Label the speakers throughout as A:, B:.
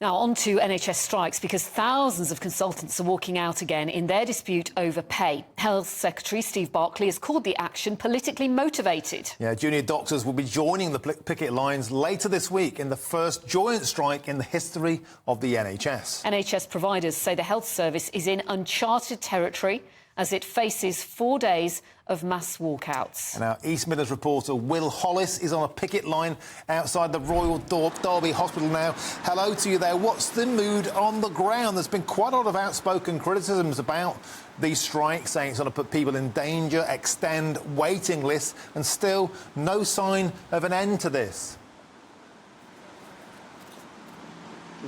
A: Now on to NHS Strikes, because thousands of consultants are walking out again in their dispute over pay. Health Secretary Steve Barclay has called the action politically motivated.
B: Yeah, junior doctors will be joining the picket lines later this week in the first joint strike in the history of the NHS.
A: NHS providers say the health service is in uncharted territory as it faces 4 days of mass walkouts.
B: And our East Midlands reporter Will Hollis is on a picket line outside the Royal Derby Hospital now. Hello to you there. What's the mood on the ground? There's been quite a lot of outspoken criticisms about these strikes, saying it's going to put people in danger, extend waiting lists, and still no sign of an end to this.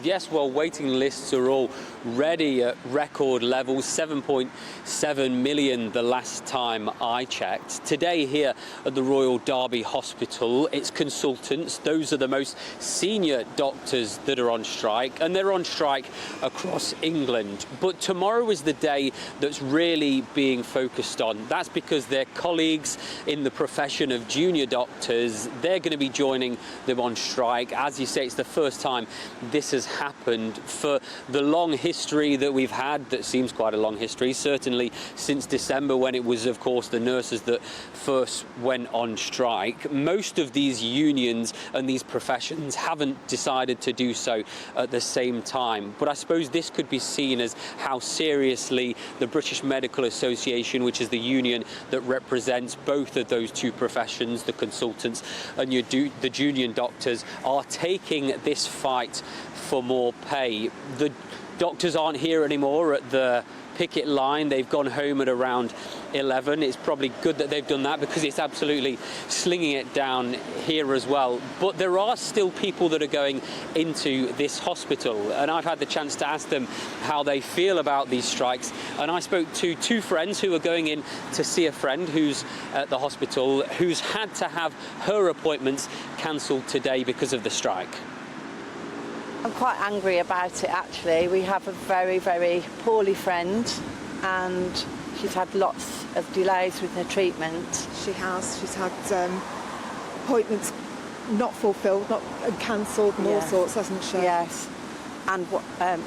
C: Yes, well, waiting lists are already at record levels, 7.7 million the last time I checked. Today here at the Royal Derby Hospital, it's consultants. Those are the most senior doctors that are on strike, and they're on strike across England. But tomorrow is the day that's really being focused on. That's because their colleagues in the profession of junior doctors, they're going to be joining them on strike. As you say, it's the first time this has happened for the long history that we've had. That seems quite a long history, certainly since December, when it was, of course, the nurses that first went on strike. Most of these unions and these professions haven't decided to do so at the same time. But I suppose this could be seen as how seriously the British Medical Association, which is the union that represents both of those two professions, the consultants and the junior doctors, are taking this fight for more pay. The doctors aren't here anymore at the picket line. They've gone home at around 11. It's probably good that they've done that, because it's absolutely slinging it down here as well. But there are still people that are going into this hospital, and I've had the chance to ask them how they feel about these strikes. And I spoke to two friends who are going in to see a friend who's at the hospital, who's had to have her appointments cancelled today because of the strike.
D: I'm quite angry about it, actually. We have a very, very poorly friend, and she's had lots of delays with her treatment.
E: She has. She's had appointments not fulfilled, not cancelled, and all sorts, hasn't she?
D: Yes. And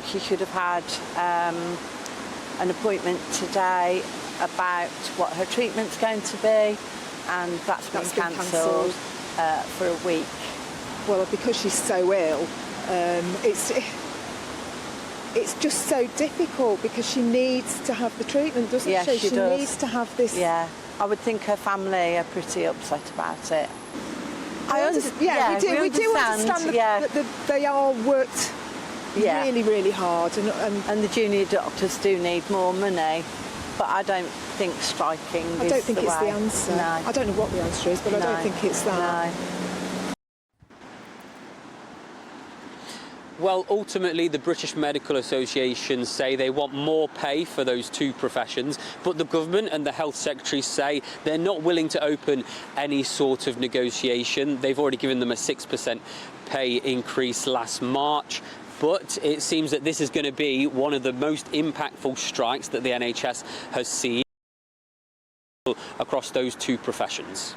D: she should have had an appointment today about what her treatment's going to be, and that's been cancelled for a week.
E: Well, because she's so ill, it's just so difficult, because she needs to have the treatment, doesn't she? She
D: does.
E: Needs to have this.
D: Yeah, I would think her family are pretty upset about it.
E: We do understand that they are worked really, really hard,
D: and the junior doctors do need more money. But I don't think striking is the way.
E: I don't think it's the answer.
D: No.
E: I don't know what the answer is, but I don't think it's that.
D: No.
C: Well, ultimately, the British Medical Association say they want more pay for those two professions, but the government and the Health Secretary say they're not willing to open any sort of negotiation. They've already given them a 6% pay increase last March. But it seems that this is going to be one of the most impactful strikes that the NHS has seen across those two professions.